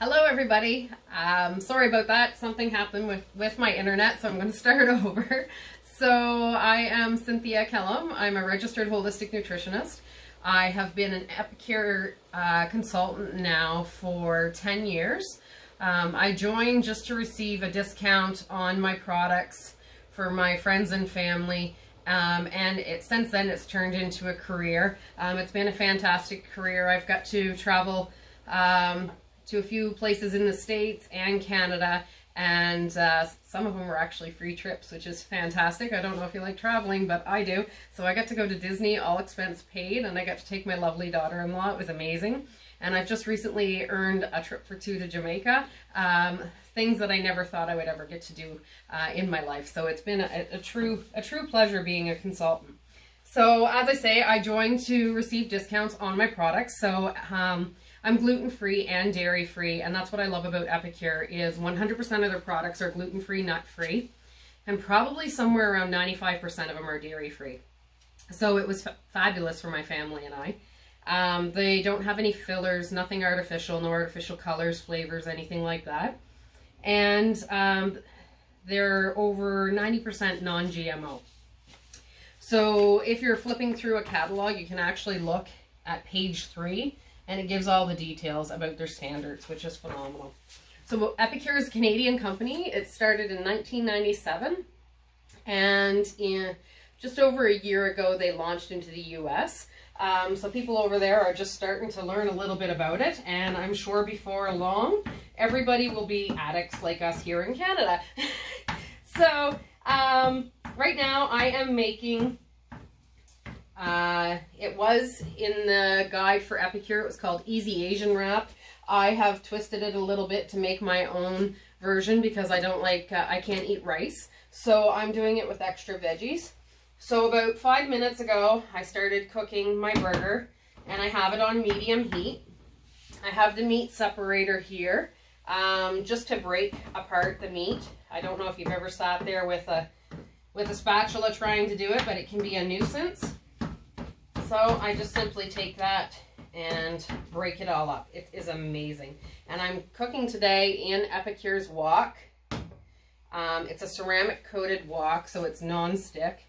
Hello everybody. Sorry about that. Something happened with my internet, so I'm going to start over. So I am Cynthia Kellum. I'm a registered holistic nutritionist. I have been an Epicure consultant now for 10 years. I joined just to receive a discount on my products for my friends and family. Since then it's turned into a career. It's been a fantastic career. I've got to travel to a few places in the States and Canada, and some of them were actually free trips, which is fantastic. I don't know if you like traveling, but I do. So I got to go to Disney, all expense paid, and I got to take my lovely daughter-in-law. It was amazing. And I've just recently earned a trip for 2 to Jamaica. Things that I never thought I would ever get to do in my life. So it's been a true pleasure being a consultant. So as I say, I joined to receive discounts on my products. So I'm gluten-free and dairy-free, and that's what I love about Epicure is 100% of their products are gluten-free, nut-free, and probably somewhere around 95% of them are dairy-free. So it was fabulous for my family and I. They don't have any fillers, nothing artificial, no artificial colors, flavors, anything like that. And they're over 90% non-GMO. So if you're flipping through a catalog, you can actually look at page 3, and it gives all the details about their standards, which is phenomenal. So Epicure is a Canadian company. It started in 1997, and just over a year ago, they launched into the US. So people over there are just starting to learn a little bit about it, and I'm sure before long, everybody will be addicts like us here in Canada. So right now I am making, it was in the guide for Epicure, it was called Easy Asian Wrap. I have twisted it a little bit to make my own version because I don't like, I can't eat rice. So I'm doing it with extra veggies. So about 5 minutes ago, I started cooking my burger, and I have it on medium heat. I have the meat separator here, just to break apart the meat. I don't know if you've ever sat there with a spatula trying to do it, but it can be a nuisance. So I just simply take that and break it all up. It is amazing. And I'm cooking today in Epicure's wok. It's a ceramic coated wok, so it's non-stick.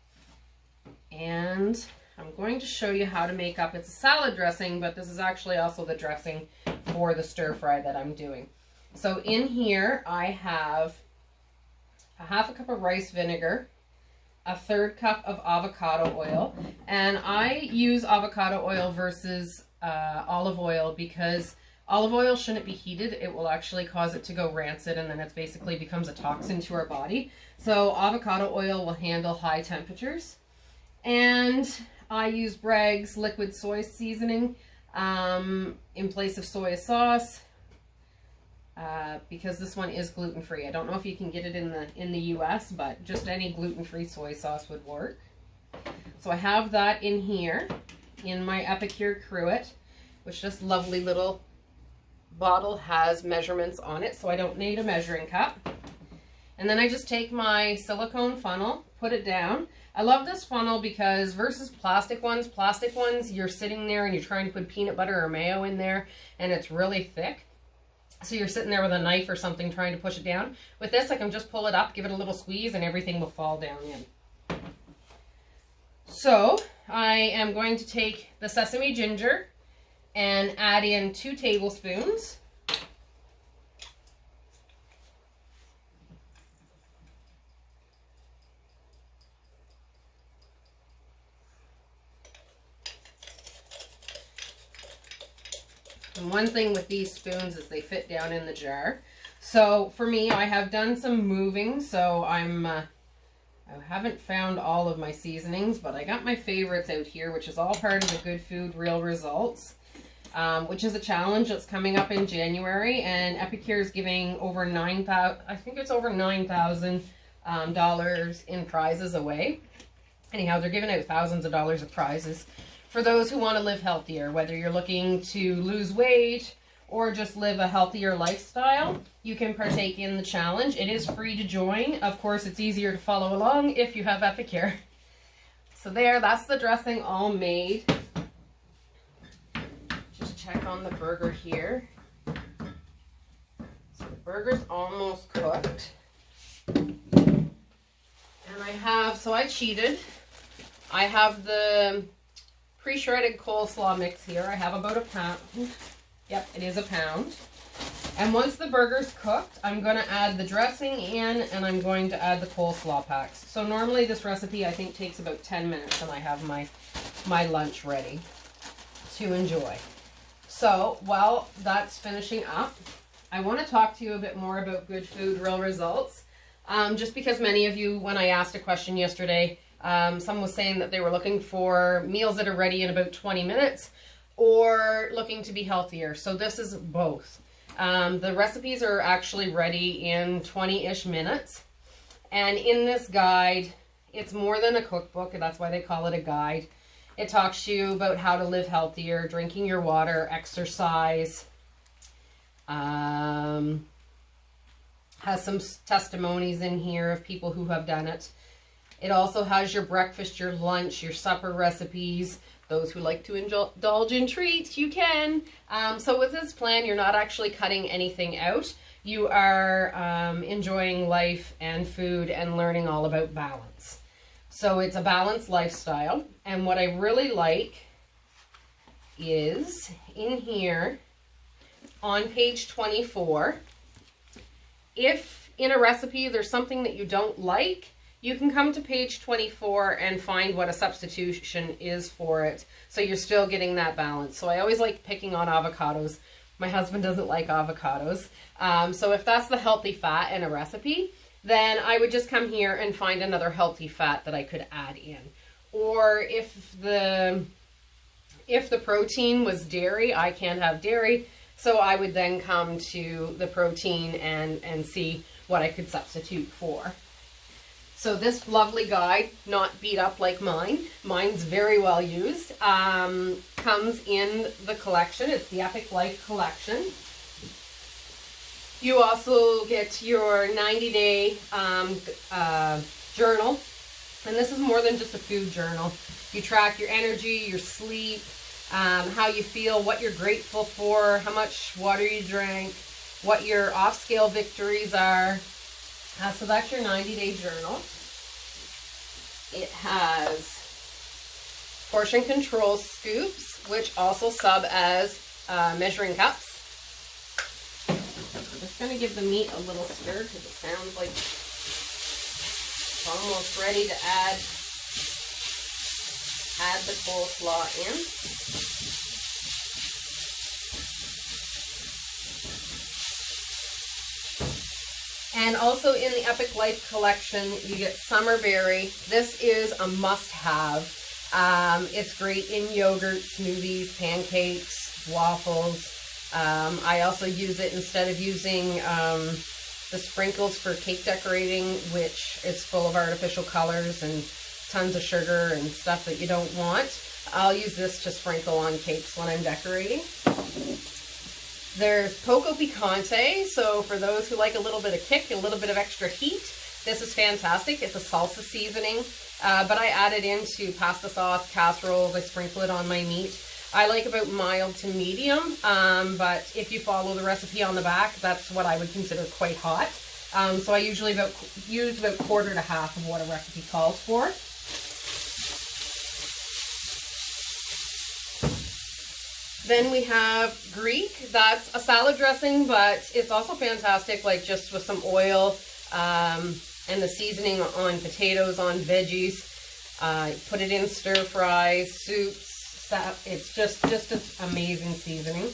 And I'm going to show you how to make up, it's a salad dressing, but this is actually also the dressing for the stir fry that I'm doing. So in here I have a half a cup of rice vinegar, a 1/3 cup of avocado oil, and I use avocado oil versus olive oil because olive oil shouldn't be heated. It will actually cause it to go rancid, and then it basically becomes a toxin to our body. So avocado oil will handle high temperatures. And I use Bragg's liquid soy seasoning in place of soy sauce because this one is gluten-free. I don't know if you can get it in the US, but just any gluten-free soy sauce would work. So I have that in here in my Epicure Cruet, which this lovely little bottle has measurements on it, so I don't need a measuring cup. And then I just take my silicone funnel, put it down. I love this funnel because versus plastic ones, you're sitting there and you're trying to put peanut butter or mayo in there and it's really thick. So you're sitting there with a knife or something trying to push it down. With this, I can just pull it up, give it a little squeeze, and everything will fall down in. So I am going to take the sesame ginger and add in 2 tablespoons. And one thing with these spoons is they fit down in the jar. So for me, I have done some moving, so I haven't found all of my seasonings, but I got my favorites out here, which is all part of the Good Food Real Results, which is a challenge that's coming up in January, and Epicure is giving over I think it's over $9,000 dollars in prizes away. Anyhow, they're giving out thousands of dollars of prizes for those who want to live healthier, whether you're looking to lose weight or just live a healthier lifestyle. You can partake in the challenge. It is free to join. Of course, it's easier to follow along if you have Epicure. So that's the dressing all made. Just check on the burger here. burger's almost cooked. And I have, so I cheated. I have the pre-shredded coleslaw mix here. I have about a pound. Yep, it is a pound. And once the burger's cooked, I'm going to add the dressing in, and I'm going to add the coleslaw packs. So normally this recipe I think takes about 10 minutes, and I have my lunch ready to enjoy. So while that's finishing up, I want to talk to you a bit more about Good Food, Real Results. Just because many of you, when I asked a question yesterday, someone was saying that they were looking for meals that are ready in about 20 minutes or looking to be healthier. So this is both. The recipes are actually ready in 20-ish minutes. And in this guide, it's more than a cookbook, and that's why they call it a guide. It talks to you about how to live healthier, drinking your water, exercise. Has some testimonies in here of people who have done it. It also has your breakfast, your lunch, your supper recipes. Those who like to indulge in treats, you can. So with this plan, you're not actually cutting anything out. You are enjoying life and food and learning all about balance. So it's a balanced lifestyle. And what I really like is in here on page 24, if in a recipe there's something that you don't like, you can come to page 24 and find what a substitution is for it. So you're still getting that balance. So I always like picking on avocados. My husband doesn't like avocados. So if that's the healthy fat in a recipe, then I would just come here and find another healthy fat that I could add in. Or if the protein was dairy, I can't have dairy. So I would then come to the protein and see what I could substitute for. So this lovely guide, not beat up like mine, mine's very well used, comes in the collection. It's the Epic Life collection. You also get your 90-day journal, and this is more than just a food journal. You track your energy, your sleep, how you feel, what you're grateful for, how much water you drank, what your off-scale victories are. So that's your 90-day journal. It has portion control scoops, which also sub as measuring cups. I'm just going to give the meat a little stir because it sounds like it's almost ready to add the coleslaw in. And also in the Epic Life collection, you get Summer Berry. This is a must-have. It's great in yogurt, smoothies, pancakes, waffles. I also use it instead of using the sprinkles for cake decorating, which is full of artificial colors and tons of sugar and stuff that you don't want. I'll use this to sprinkle on cakes when I'm decorating. There's Poco Picante, so for those who like a little bit of kick, a little bit of extra heat, this is fantastic. It's a salsa seasoning, but I add it into pasta sauce, casseroles, I sprinkle it on my meat. I like about mild to medium, but if you follow the recipe on the back, that's what I would consider quite hot. So I usually use about quarter to half of what a recipe calls for. Then we have Greek. That's a salad dressing, but it's also fantastic, like just with some oil and the seasoning on potatoes, on veggies. Put it in stir fries, soups. It's just an amazing seasoning.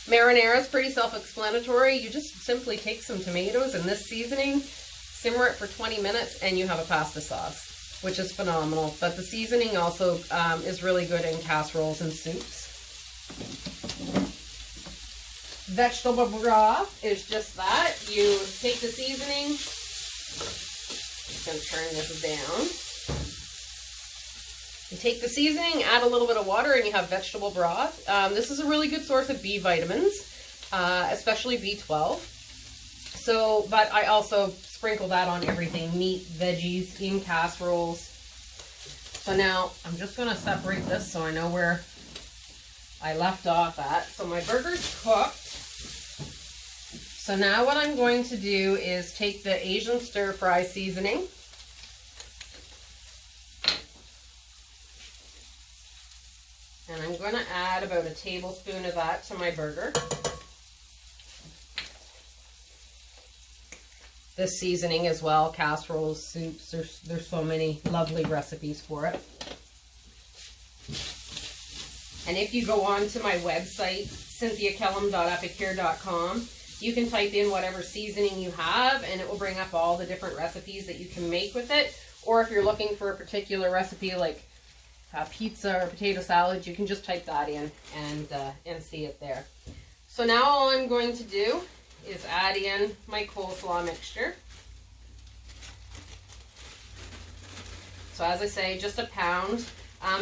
Marinara is pretty self-explanatory. You just simply take some tomatoes and this seasoning, simmer it for 20 minutes, and you have a pasta sauce, which is phenomenal. But the seasoning also is really good in casseroles and soups. Vegetable broth is just that. You take the seasoning. I'm going to turn this down. You take the seasoning, add a little bit of water, and you have vegetable broth. This is a really good source of B vitamins, especially B12. So, but I also sprinkle that on everything, meat, veggies, in casseroles. So now I'm just going to separate this so I know where I left off at. So my burger's cooked. So now what I'm going to do is take the Asian stir fry seasoning. And I'm going to add about a tablespoon of that to my burger. This seasoning as well, casseroles, soups, there's so many lovely recipes for it. And if you go on to my website, cynthiakellum.epicure.com, you can type in whatever seasoning you have and it will bring up all the different recipes that you can make with it. Or if you're looking for a particular recipe like pizza or potato salad, you can just type that in and see it there. So now all I'm going to do is add in my coleslaw mixture. So as I say, just a pound.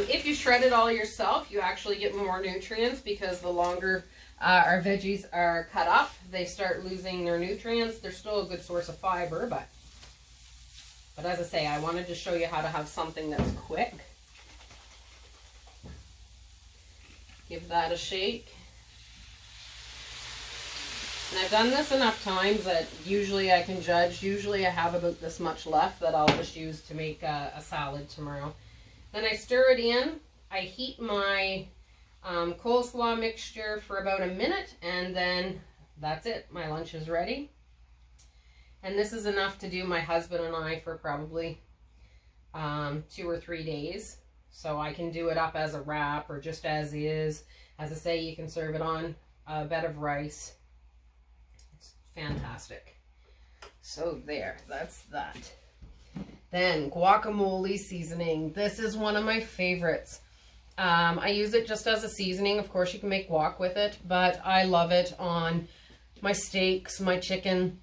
If you shred it all yourself, you actually get more nutrients because the longer our veggies are cut up, they start losing their nutrients. They're still a good source of fiber, but as I say, I wanted to show you how to have something that's quick. Give that a shake. And I've done this enough times that usually I can judge. Usually I have about this much left that I'll just use to make a salad tomorrow. Then I stir it in. I heat my coleslaw mixture for about a minute, and then that's it. My lunch is ready. And this is enough to do my husband and I for probably 2 or 3 days. So I can do it up as a wrap or just as is. As I say, you can serve it on a bed of rice. It's fantastic. So there, that's that. Then guacamole seasoning. This is one of my favorites. I use it just as a seasoning. Of course, you can make guac with it, but I love it on my steaks, my chicken,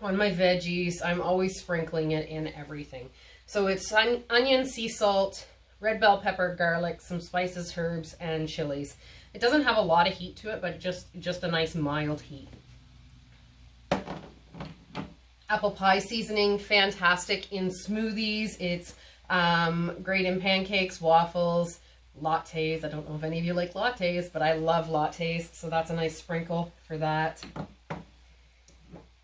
on my veggies. I'm always sprinkling it in everything. So it's onion, sea salt, red bell pepper, garlic, some spices, herbs, and chilies. It doesn't have a lot of heat to it, but just a nice mild heat. Apple pie seasoning, fantastic in smoothies. It's great in pancakes, waffles, lattes. I don't know if any of you like lattes, but I love lattes, so that's a nice sprinkle for that.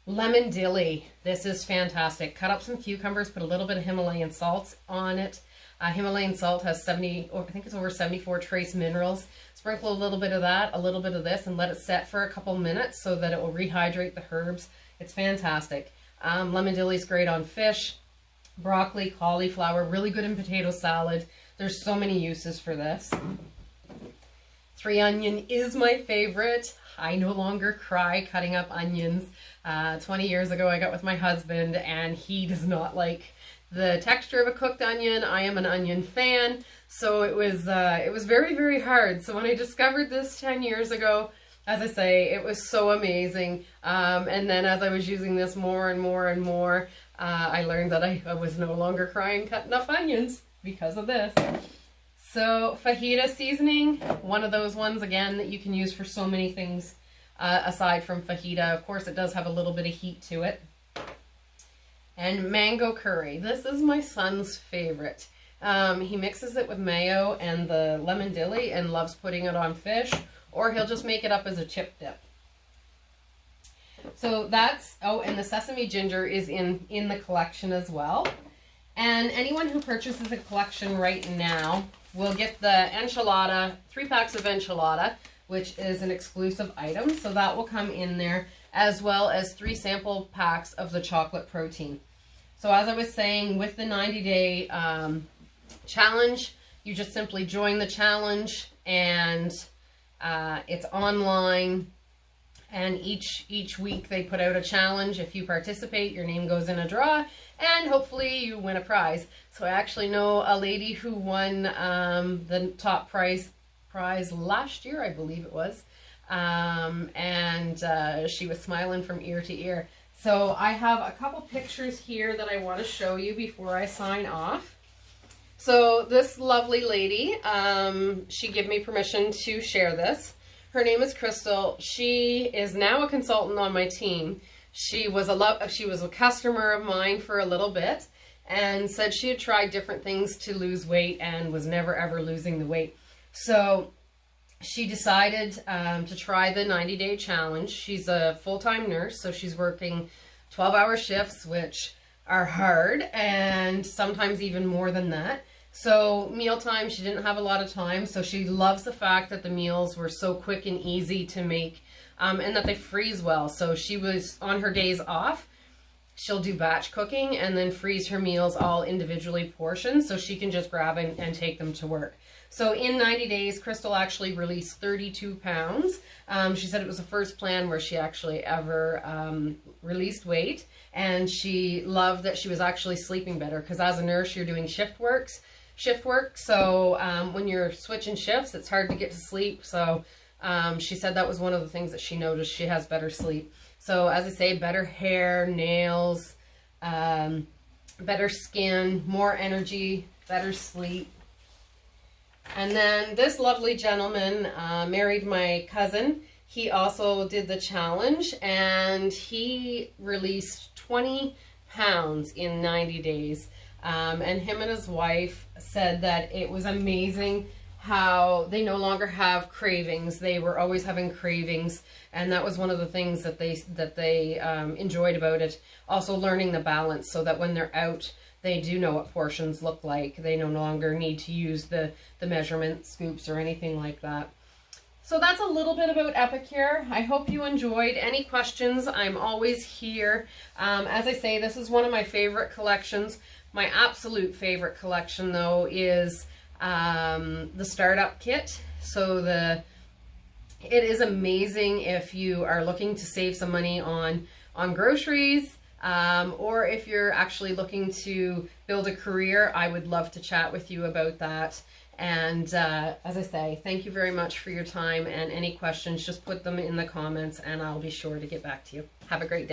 Lemon dilly. This is fantastic. Cut up some cucumbers, put a little bit of Himalayan salt on it. Himalayan salt has I think it's over 74 trace minerals. Sprinkle a little bit of that, a little bit of this, and let it set for a couple minutes so that it will rehydrate the herbs. It's fantastic. Lemon dilly is great on fish, broccoli, cauliflower, really good in potato salad. There's so many uses for this. 3 onion is my favorite. I no longer cry cutting up onions. 20 years ago I got with my husband and he does not like the texture of a cooked onion. I am an onion fan, so it was very, very hard. So when I discovered this 10 years ago, as I say, it was so amazing. And then as I was using this more and more and more, I learned that I was no longer crying cutting up onions because of this. So fajita seasoning, one of those ones again that you can use for so many things aside from fajita. Of course, it does have a little bit of heat to it. And mango curry. This is my son's favorite. He mixes it with mayo and the lemon dilly and loves putting it on fish, or he'll just make it up as a chip dip. So that's, oh, and the sesame ginger is in the collection as well. And anyone who purchases a collection right now will get the enchilada, 3 packs of enchilada, which is an exclusive item. So that will come in there, as well as 3 sample packs of the chocolate protein. So as I was saying, with the 90-day challenge, you just simply join the challenge, and it's online, and each week they put out a challenge. If you participate, your name goes in a draw, and hopefully you win a prize. So I actually know a lady who won the top prize last year, I believe it was, and she was smiling from ear to ear. So I have a couple pictures here that I want to show you before I sign off. So this lovely lady, she gave me permission to share this. Her name is Crystal. She is now a consultant on my team. She was a customer of mine for a little bit and said she had tried different things to lose weight and was never ever losing the weight. So she decided to try the 90-day challenge. She's a full-time nurse, so she's working 12-hour shifts, which are hard, and sometimes even more than that. So mealtime, she didn't have a lot of time, so she loves the fact that the meals were so quick and easy to make, and that they freeze well. So she was, on her days off, she'll do batch cooking and then freeze her meals all individually portioned so she can just grab and take them to work. So in 90 days, Crystal actually released 32 pounds. She said it was the first plan where she actually ever released weight, and she loved that she was actually sleeping better, because as a nurse, you're doing shift work. So when you're switching shifts, it's hard to get to sleep. So she said that was one of the things that she noticed. She has better sleep. So as I say, better hair, nails, better skin, more energy, better sleep. And then this lovely gentleman married my cousin. He also did the challenge, and he released 20 pounds in 90 days. And him and his wife said that it was amazing how they no longer have cravings. They were always having cravings, and that was one of the things that they enjoyed about it. Also learning the balance, so that when they're out, they do know what portions look like. They no longer need to use the measurement scoops or anything like that. So that's a little bit about Epicure. I hope you enjoyed. Any questions, I'm always here. As I say, this is one of my favorite collections. My absolute favorite collection, though, is the startup kit. So it is amazing if you are looking to save some money on groceries, or if you're actually looking to build a career. I would love to chat with you about that. And as I say, thank you very much for your time, and any questions, just put them in the comments and I'll be sure to get back to you. Have a great day.